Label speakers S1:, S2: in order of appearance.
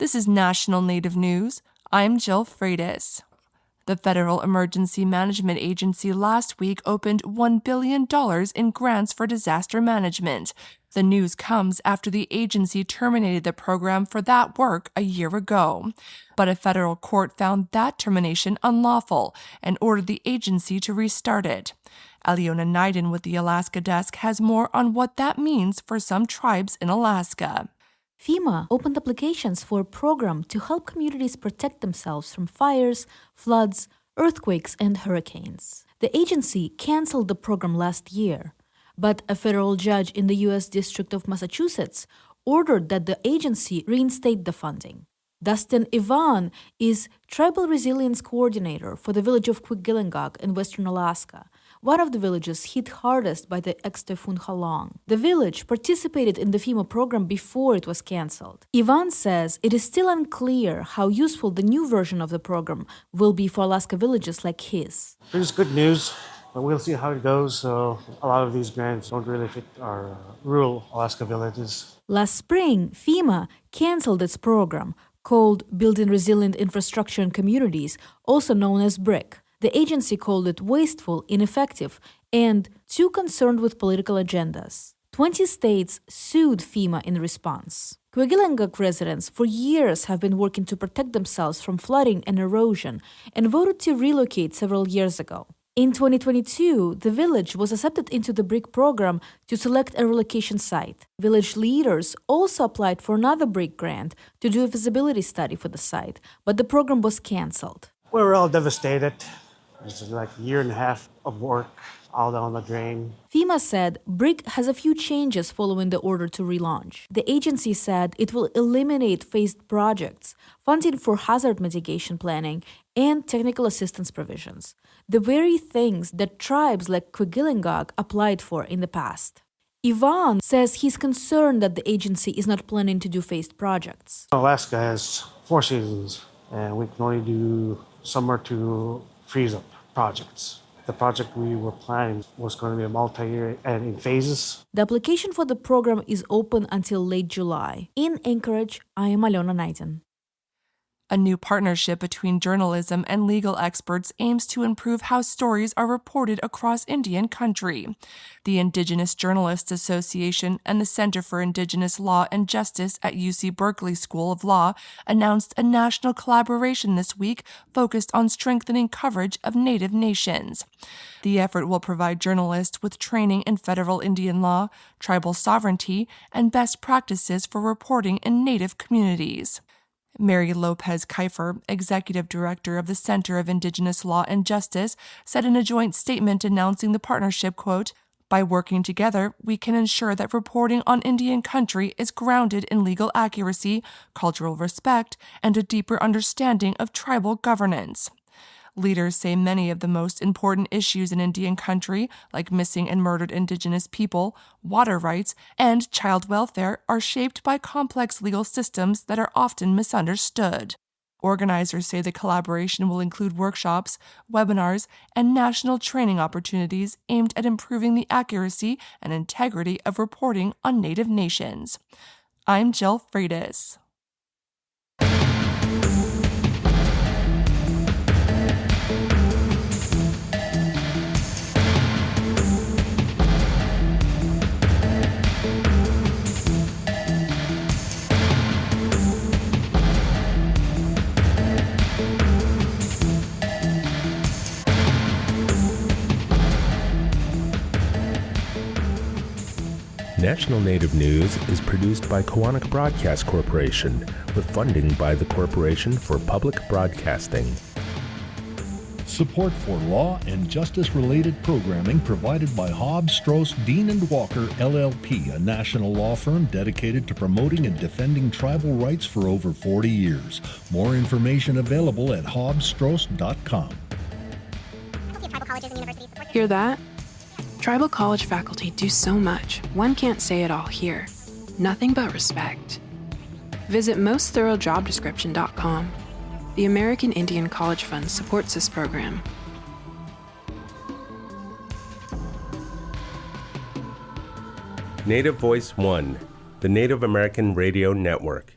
S1: This is National Native News. I'm Jill Freitas. The Federal Emergency Management Agency last week opened $1 billion in grants for disaster management. The news comes after the agency terminated the program for that work a year ago. But a federal court found that termination unlawful and ordered the agency to restart it. Aliona Naiden with the Alaska Desk has more on what that means for some tribes in Alaska.
S2: FEMA opened applications for a program to help communities protect themselves from fires, floods, earthquakes, and hurricanes. The agency canceled the program last year, but a federal judge in the U.S. District of Massachusetts ordered that the agency reinstate the funding. Dustin Evon is Tribal Resilience Coordinator for the village of Kwigillingok in western Alaska, one of the villages hit hardest by the ex-Typhoon Halong. The village participated in the FEMA program before it was canceled. Evon says it is still unclear how useful the new version of the program will be for Alaska villages like his.
S3: There's good news, but we'll see how it goes. So a lot of these grants don't really fit our rural Alaska villages.
S2: Last spring, FEMA canceled its program called Building Resilient Infrastructure in Communities, also known as BRIC. The agency called it wasteful, ineffective, and too concerned with political agendas. 20 states sued FEMA in response. Kwigillingok residents for years have been working to protect themselves from flooding and erosion and voted to relocate several years ago. In 2022, the village was accepted into the BRIC program to select a relocation site. Village leaders also applied for another BRIC grant to do a feasibility study for the site, but the program was canceled.
S3: We're all devastated. It's like a year and a half of work all down the drain.
S2: FEMA said BRIC has a few changes following the order to relaunch. The agency said it will eliminate phased projects, funding for hazard mitigation planning, and technical assistance provisions, the very things that tribes like Kwigillingok applied for in the past. Evon says he's concerned that the agency is not planning to do phased projects.
S3: Alaska has 4 seasons, and we can only do summer to freeze-up projects. The project we were planning was going to be a multi-year and in phases.
S2: The application for the program is open until late July. In Anchorage, I am Aliona Naiden.
S1: A new partnership between journalism and legal experts aims to improve how stories are reported across Indian country. The Indigenous Journalists Association and the Center for Indigenous Law and Justice at UC Berkeley School of Law announced a national collaboration this week focused on strengthening coverage of Native nations. The effort will provide journalists with training in federal Indian law, tribal sovereignty, and best practices for reporting in Native communities. Mary Lopez Kiefer, executive director of the Center of Indigenous Law and Justice, said in a joint statement announcing the partnership, quote, "By working together, we can ensure that reporting on Indian country is grounded in legal accuracy, cultural respect, and a deeper understanding of tribal governance." Leaders say many of the most important issues in Indian country, like missing and murdered Indigenous people, water rights, and child welfare, are shaped by complex legal systems that are often misunderstood. Organizers say the collaboration will include workshops, webinars, and national training opportunities aimed at improving the accuracy and integrity of reporting on Native nations. I'm Jill Freitas.
S4: National Native News is produced by Kwigillingok Broadcast Corporation with funding by the Corporation for Public Broadcasting.
S5: Support for law and justice-related programming provided by Hobbs, Strauss, Dean & Walker, LLP, a national law firm dedicated to promoting and defending tribal rights for over 40 years. More information available at hobbsstrauss.com.
S6: Hear that? Tribal college faculty do so much, one can't say it all here. Nothing but respect. Visit mostthoroughdescription.com. The American Indian College Fund supports this program.
S4: Native Voice One, the Native American Radio Network.